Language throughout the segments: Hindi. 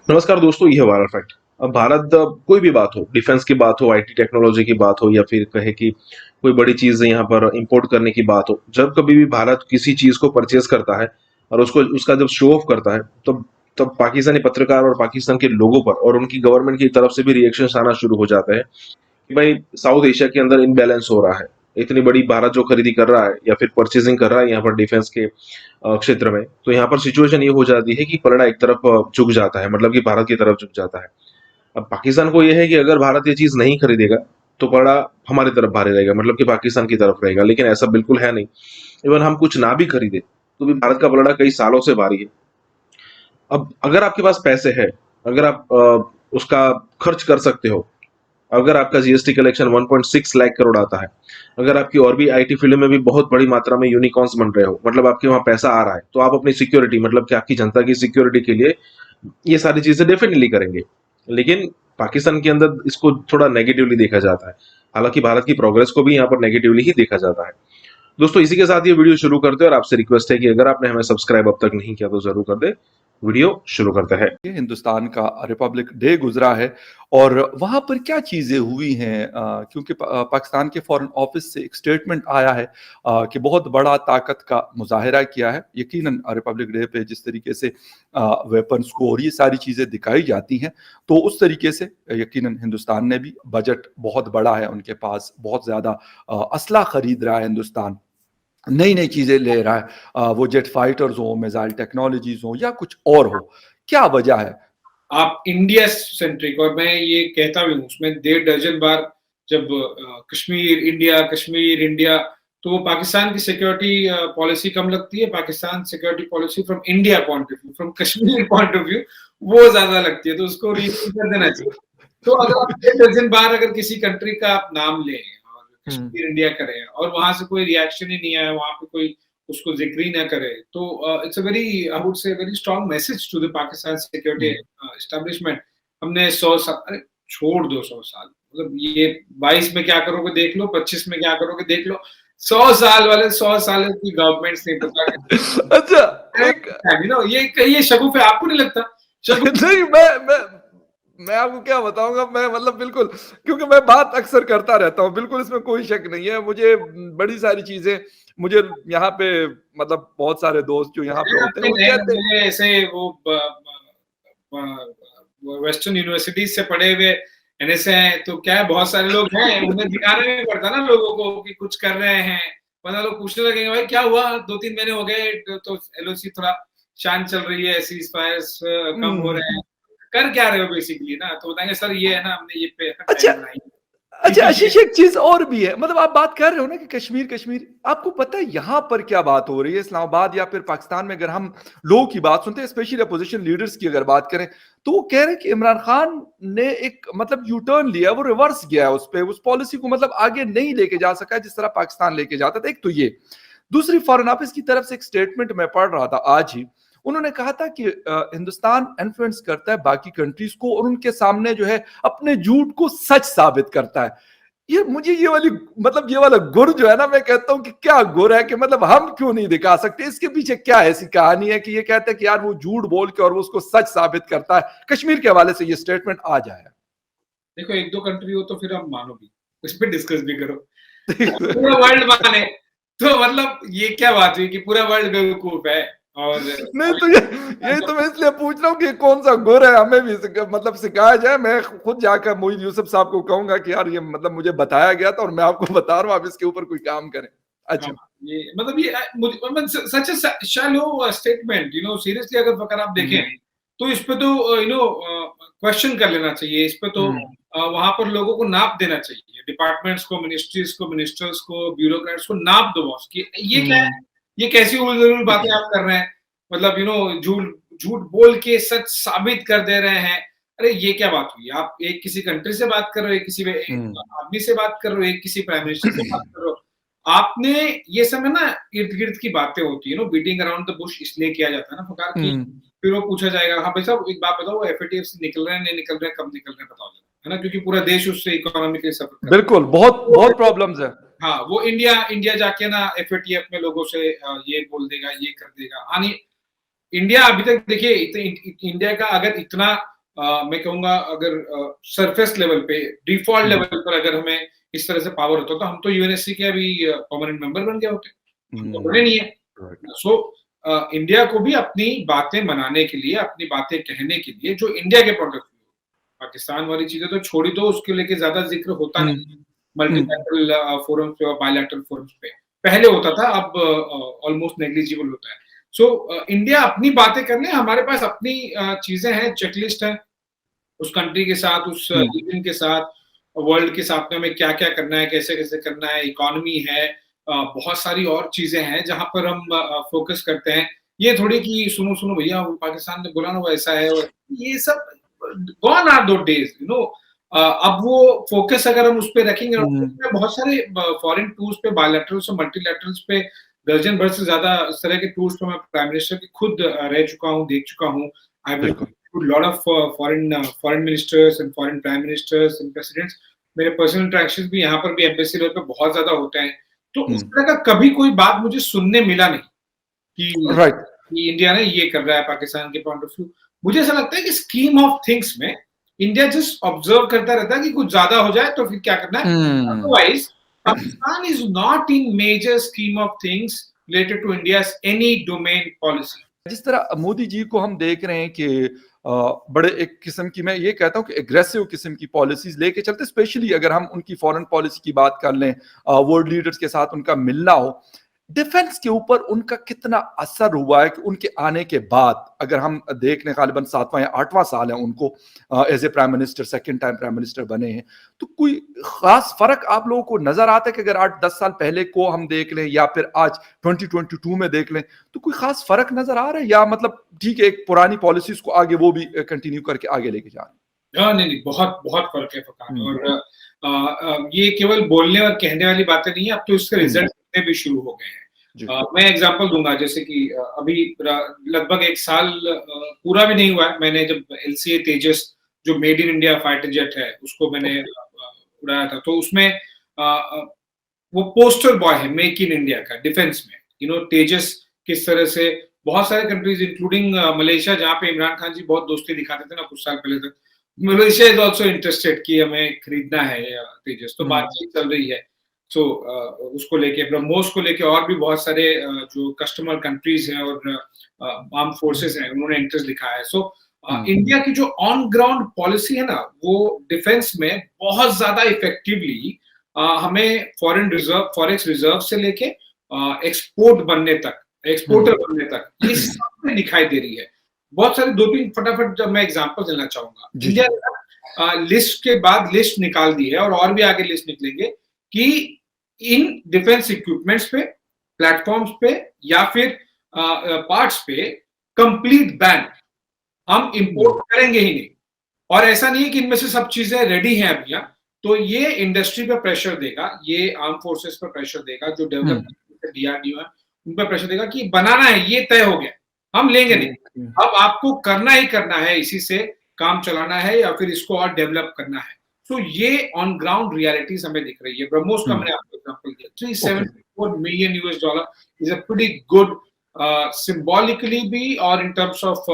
नमस्कार दोस्तों, ये है वायरल फैक्ट। अब भारत कोई भी बात हो, डिफेंस की बात हो, आईटी टेक्नोलॉजी की बात हो, या फिर कहे कि कोई बड़ी चीज यहाँ पर इंपोर्ट करने की बात हो, जब कभी भी भारत किसी चीज को परचेज करता है और उसको उसका जब शो ऑफ करता है, तब पाकिस्तानी पत्रकार और पाकिस्तान के लोगों पर और उनकी गवर्नमेंट की तरफ से भी रिएक्शन आना शुरू हो जाते हैं कि भाई साउथ एशिया के अंदर इनबैलेंस हो रहा है। इतनी बड़ी भारत जो खरीदी कर रहा है या फिर परचेजिंग कर रहा है यहाँ पर डिफेंस के क्षेत्र में, तो यहाँ पर सिचुएशन ये हो जाती है कि पलड़ा एक तरफ झुक जाता है, मतलब कि भारत की तरफ झुक जाता है। अब पाकिस्तान को यह है कि अगर भारत ये चीज नहीं खरीदेगा तो पलड़ा हमारी तरफ भारी रहेगा, मतलब कि पाकिस्तान की तरफ रहेगा, लेकिन ऐसा बिल्कुल है नहीं। इवन हम कुछ ना भी खरीदे तो भी भारत का पलड़ा कई सालों से भारी है। अब अगर आपके पास पैसे है, अगर आप उसका खर्च कर सकते हो, अगर आपका जीएसटी कलेक्शन 1.6 लाख करोड़ आता है, अगर आपकी और भी आईटी फील्ड में भी बहुत बड़ी मात्रा में यूनिकॉर्न्स बन रहे हो, मतलब आपके वहां पैसा आ रहा है, तो आप अपनी सिक्योरिटी, मतलब कि आपकी जनता की सिक्योरिटी के लिए ये सारी चीजें डेफिनेटली करेंगे। लेकिन पाकिस्तान के अंदर इसको थोड़ा नेगेटिवली देखा जाता है, हालांकि भारत की प्रोग्रेस को भी यहाँ पर नेगेटिवली ही देखा जाता है। दोस्तों, इसी के साथ ये वीडियो शुरू करते हैं और आपसे रिक्वेस्ट है कि अगर आपने हमें सब्सक्राइब अब तक नहीं किया तो जरूर कर दे। वीडियो शुरू करते हैं। हिंदुस्तान का रिपब्लिक डे गुजरा है और वहां पर क्या चीजें हुई हैं, क्योंकि पाकिस्तान के फॉरेन ऑफिस से एक स्टेटमेंट आया है कि बहुत बड़ा ताकत का मुजाहिरा किया है। यकीनन रिपब्लिक डे पे जिस तरीके से वेपन्स को और ये सारी चीजें दिखाई जाती हैं, तो उस तरीके से यकीनन हिंदुस्तान ने भी बजट बहुत बड़ा है, उनके पास बहुत ज्यादा असला खरीद रहा है हिंदुस्तान, नई नई चीजें ले रहा है, वो जेट फाइटर्स हो, मिसाइल टेक्नोलॉजीज हो या कुछ और हो। क्या वजह है? आप इंडिया सेंट्रिक, और मैं ये कहता भी हूँ उसमें 1.5 बार जब कश्मीर इंडिया, तो वो पाकिस्तान की सिक्योरिटी पॉलिसी कम लगती है। Pakistan security policy from India point of view, from Kashmir point of view वो ज्यादा लगती है, तो उसको रीथिंक कर देना चाहिए। तो अगर आप 1.5 बार अगर किसी कंट्री का आप नाम लें और कश्मीर इंडिया करें और वहां से कोई रिएक्शन ही नहीं आया, वहां पे कोई उसको जिक्र ही ना करे, तो it's a very, I would say very strong message to the Pakistan security establishment. हमने 100 साल, अरे छोड़ दो 100 साल, मतलब ये 22 में क्या करोगे देख लो, 25 में क्या करोगे देख लो। 100 साल वाले 100 साल की गवर्नमेंट्स नहीं पता अच्छा, एक ये शगुफ है, आपको नहीं लगता? शगुफ नहीं, मैं आपको क्या बताऊंगा, मैं मतलब बिल्कुल, क्योंकि मैं बात अक्सर करता रहता हूँ, बिल्कुल इसमें कोई शक नहीं है। मुझे बड़ी सारी चीजें, मुझे यहाँ पे मतलब बहुत सारे दोस्त जो यहाँ पे होते हैं आपने वो नए कहते हैं। नए ऐसे वो वेस्टर्न यूनिवर्सिटीज से पढ़े हुए एनएसए हैं, तो क्या है, बहुत सारे लोग हैं, उन्हें दिखाना नहीं पड़ता ना लोगों को कि कुछ कर रहे हैं, वरना लोग पूछने लगेंगे भाई क्या हुआ, 2-3 महीने हो गए तो एलओसी थोड़ा शांत चल रही है, सीज फायर्स कम हो रहे हैं, कर क्या रहे हो बेसिकली ना, तो बताएंगे सर ये है ना, हमने ये पे अच्छा, टाइम बनाई अच्छा है। आशीष, एक चीज और भी है। मतलब आप बात कर रहे हो ना कि कश्मीर कश्मीर, आपको पता है यहाँ पर क्या बात हो रही है इस्लामाबाद या फिर पाकिस्तान में? अगर हम लोगों की बात सुनते हैं, स्पेशली अपोजिशन लीडर्स की अगर बात करें, तो वो कह रहे हैं कि इमरान खान ने एक मतलब यू टर्न लिया, वो रिवर्स गया उस पे, उस पॉलिसी को मतलब आगे नहीं लेके जा सका जिस तरह पाकिस्तान लेके जाता था। एक तो ये, दूसरी फॉरेन ऑफिस की तरफ से एक स्टेटमेंट मैं पढ़ रहा था आज ही, उन्होंने कहा था कि हिंदुस्तान इन्फ्लुएंस करता है बाकी कंट्रीज को और उनके सामने जो है अपने झूठ को सच साबित करता है। ये मुझे ये वाली मतलब ये वाला गुर जो है ना, मैं कहता हूं कि क्या गुर है कि मतलब हम क्यों नहीं दिखा सकते? इसके पीछे क्या ऐसी कहानी है कि ये कहते हैं कि यार वो झूठ बोल के और वो उसको सच साबित करता है? कश्मीर के हवाले से ये स्टेटमेंट आ जाए। देखो, 1-2 कंट्री हो तो फिर हम मानो भी, उस पर डिस्कस भी करो। पूरा वर्ल्ड माने तो मतलब ये क्या बात हुई कि पूरा वर्ल्ड बेवकूफ है? और नहीं तो यही तो मैं इसलिए पूछ रहा हूँ कि कौन सा गुर है, हमें भी मतलब सिखाया जाए। मैं खुद जाकर मोईन यूसुफ साहब को कहूंगा कि यार ये मतलब मुझे बताया गया था और मैं आपको बता रहा हूँ, आप इसके ऊपर कोई काम करें। अच्छा। ये मतलब ये सच अ शैलो स्टेटमेंट, सीरियसली अगर आप देखें तो इस पे तो क्वेश्चन कर लेना चाहिए, इस पे तो वहां पर लोगों को नाप देना चाहिए, डिपार्टमेंट्स को, मिनिस्ट्रीज को, मिनिस्टर्स को, ब्यूरोक्रेट्स को नाप दो बॉस कि ये क्या है, ये कैसी उलझुल बातें आप कर रहे हैं, मतलब झूठ झूठ बोल के सच साबित कर दे रहे हैं। अरे ये क्या बात हुई? आप एक किसी कंट्री से बात कर रहे हो, एक किसी एक आदमी से बात कर रहे हो, एक किसी प्राइम मिनिस्टर से बात कर रहे हो। आपने ये समय ना इर्द गिर्द की बातें होती है, बीटिंग अराउंड द बुश इसलिए किया जाता है ना फकार की, फिर वो पूछा जाएगा, हाँ भाई साहब एक बात बताओ, वो एफएटीएफ से निकल रहे हैं नहीं निकल रहे हैं, कब निकल रहे हैं बताओ जरा, है ना, क्योंकि पूरा देश उससे इकोनॉमिकली सफर कर रहा है। बिल्कुल, बहुत बहुत प्रॉब्लम्स है। हाँ, वो इंडिया जाके ना एफएटीएफ में लोगों से ये बोल देगा, ये कर देगा। इंडिया अभी तक देखिए, इंडिया का अगर इतना मैं कहूंगा अगर सरफेस लेवल पे डिफॉल्ट लेवल पर अगर हमें इस तरह से पावर होता तो हम तो यूएनएससी के अभी परमानेंट मेंबर बन गए होते, हम तो बने नहीं है। सो इंडिया को भी अपनी बातें मनाने के लिए, अपनी बातें कहने के लिए, जो इंडिया के पॉइंट ऑफ व्यू, पाकिस्तान वाली चीजें तो छोड़ी दो, उसके लेके ज्यादा जिक्र होता नहीं मल्टीलैटरल फोरम्स पे और बायलैटरल फोरम्स पे, पहले होता था, अब ऑलमोस्ट नेग्लिजिबल होता है। सो इंडिया अपनी बातें करने, हमारे पास अपनी चीजें हैं, चेकलिस्ट है उस कंट्री के साथ, उस रीजन के साथ, वर्ल्ड के साथ में हमें क्या क्या करना है, कैसे कैसे करना है, इकोनॉमी है, बहुत सारी और चीजें हैं जहां पर हम फोकस करते हैं। ये थोड़ी कि सुनो सुनो भैया पाकिस्तान ने बोला ना वो ऐसा है, ये सब गॉन आर दो डेज, यू नो। अब वो फोकस अगर हम उस पर रखेंगे, बहुत सारे फॉरेन टूर्स पे, बायलैटरल्स और मल्टीलैटरल्स पे दर्जन भर से ज्यादा इस तरह के टूर्स पे मैं प्राइम मिनिस्टर की खुद रह चुका हूँ, देख चुका हूँ। आई lot of foreign ministers and foreign prime ministers and presidents, मेरे पर्सनल इंटरेक्शंस भी यहाँ पर भी एम्बेसी लेवल पे बहुत ज्यादा होते हैं। तो इस तरह का कभी कोई बात मुझे सुनने मिला नहीं कि इंडिया ने ये कर रहा है पाकिस्तान के पॉइंट ऑफ व्यू। मुझे ऐसा लगता है कि स्कीम ऑफ थिंग्स में इंडिया जस्ट ऑब्जर्व करता रहता है कि कुछ ज्यादा हो जाए तो फिर क्या करना है। Otherwise Pakistan is not in major scheme of things related to India's any domain policy. जिस तरह मोदी जी को हम देख रहे हैं कि बड़े एक किस्म की, मैं ये कहता हूं कि एग्रेसिव किस्म की पॉलिसीज लेके चलते, स्पेशली अगर हम उनकी फॉरेन पॉलिसी की बात कर लें, वर्ल्ड लीडर्स के साथ उनका मिलना हो, डिफेंस के ऊपर उनका कितना असर हुआ है कि उनके आने के बाद, अगर हम देख लें गालिबन 7वां या 8वां साल है उनको as a prime minister, second time prime minister बने हैं, तो कोई खास फर्क आप लोगों को नजर आता है कि अगर 8-10 साल पहले को हम देख लें या फिर आज 2022 में देख लें, तो कोई खास फर्क नजर आ रहा है, या मतलब ठीक है एक पुरानी पॉलिसीज को आगे वो भी कंटिन्यू करके आगे लेके जा रहे हैं? नहीं, बहुत बहुत फर्क है फरकान। और ये केवल बोलने और कहने वाली बातें नहीं है, अब तो इसके रिजल्ट भी शुरू हो गए हैं। मैं एग्जांपल दूंगा, जैसे कि अभी लगभग 1 साल पूरा भी नहीं हुआ है, मैंने जब LCA तेजस जो made in India fighter jet है उसको मैंने उड़ाया था, तो उसमें वो पोस्टर बॉय है मेक इन इंडिया का डिफेंस में। यू नो तेजस किस तरह से बहुत सारे कंट्रीज इंक्लूडिंग मलेशिया, जहाँ पे इमरान खान जी बहुत दोस्ती दिखाते थे ना कुछ साल पहले तक, मलेशिया इज ऑल्सो इंटरेस्टेड कि हमें खरीदना है तेजस, तो बातचीत चल रही है। सो उसको लेके, ब्रह्मोस को लेके और भी बहुत सारे जो कस्टमर कंट्रीज हैं और आर्म फोर्सेस हैं उन्होंने इंटरेस्ट दिखाया है। सो इंडिया की जो ऑन ग्राउंड पॉलिसी है ना, वो डिफेंस में बहुत ज्यादा इफेक्टिवली हमें फॉरेन रिजर्व, फॉरेक्स रिजर्व से लेके एक्सपोर्ट बनने तक, एक्सपोर्टर बनने तक, ये सब में दिखाई दे रही है। बहुत सारे 2-3 फटाफट मैं एग्जांपल देना चाहूंगा। इंडिया ने लिस्ट के बाद लिस्ट निकाल दी है और भी आगे लिस्ट निकलेंगे कि इन डिफेंस इक्विपमेंट्स पे, प्लेटफॉर्म्स पे या फिर पार्ट्स पे कंप्लीट बैन, हम इंपोर्ट करेंगे ही नहीं। और ऐसा नहीं है कि इनमें से सब चीजें रेडी हैं अभी, तो ये इंडस्ट्री पे प्रेशर देगा, ये आर्म फोर्सेस पर प्रेशर देगा, जो डेवलपमेंट DRDO है उन पर प्रेशर देगा कि बनाना है, ये तय हो गया, हम लेंगे नहीं, अब आपको करना ही करना है, इसी से काम चलाना है या फिर इसको और डेवलप करना है। तो ये ऑन ग्राउंड रियलिटीज हमें दिख रही है। ब्रह्मोस का मैंने आपको एग्जांपल दिया, $374 million is a pretty good, symbolically भी और in terms of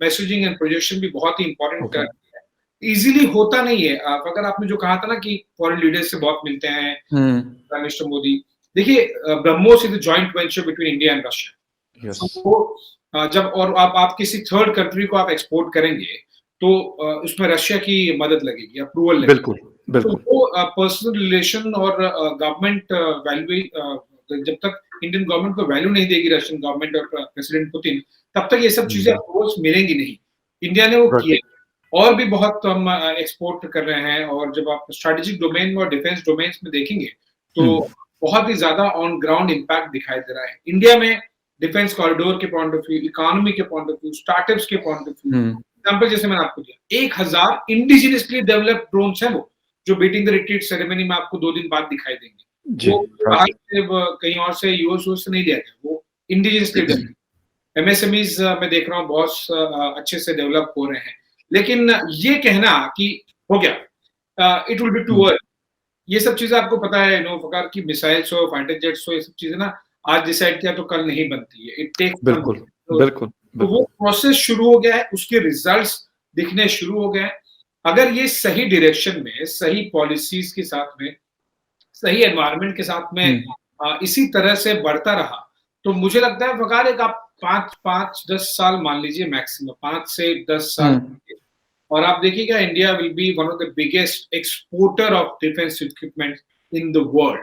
messaging and projection भी बहुत ही इंपॉर्टेंट है। इजीली होता नहीं है। अगर आपने जो कहा था ना कि फॉरेन लीडर्स से बहुत मिलते हैं प्राइम मिनिस्टर मोदी, देखिए BrahMos is a joint venture between India and Russia. जब और आप किसी थर्ड कंट्री को आप एक्सपोर्ट करेंगे तो उसमें रशिया की मदद लगेगी, अप्रूवल लगेगी। बिल्कुल, बिल्कुल। तो वो पर्सनल रिलेशन और गवर्नमेंट वैल्यू, जब तक इंडियन गवर्नमेंट को वैल्यू नहीं देगी रशियन गवर्नमेंट और प्रेसिडेंट पुतिन, तब तक ये सब चीजें अप्रोच मिलेंगी नहीं। इंडिया ने वो किया, और भी बहुत हम एक्सपोर्ट कर रहे हैं। और जब आप स्ट्रेटेजिक डोमेन में और डिफेंस डोमेन्स में देखेंगे तो बहुत ही ज्यादा ऑन ग्राउंड इम्पैक्ट दिखाई दे रहा है इंडिया में, डिफेंस कॉरिडोर के पॉइंट ऑफ व्यू, इकोनॉमी के पॉइंट ऑफ व्यू, स्टार्टअप्स के पॉइंट ऑफ व्यू। एग्जाम्पल जैसे मैंने आपको दिया, 1000 इंडिजिनियसली डेवलप्ड ड्रोन्स हैं वो, जो बीटिंग द रिट्रीट सेरेमनी में आपको 2 दिन बाद दिखाई देंगे। वो बाहर से कहीं और से यूएस से नहीं लिया गया, वो इंडिजिनियसली डेवलप्ड। MSMEs मैं देख रहा हूँ बहुत अच्छे से डेवलप हो रहे हैं। लेकिन ये कहना कि हो गया, it will be too early, ये सब चीजें आपको पता है नो फकार की मिसाइल्स हो, फाइटर जेट्स हो, ये सब चीजें ना आज डिसाइड किया तो कल नहीं बनती है, इट टेक्स। बिल्कुल, बिल्कुल। तो वो प्रोसेस शुरू हो गया है, उसके रिजल्ट्स दिखने शुरू हो गए हैं। अगर ये सही डायरेक्शन में, सही पॉलिसीज के साथ में, सही एनवायरनमेंट के साथ में इसी तरह से बढ़ता रहा, तो मुझे लगता है वकार एक आप 5-10 साल मान लीजिए मैक्सिमम, 5 से 10 साल, और आप देखिएगा India will be one of the biggest exporter of defence equipment in the world.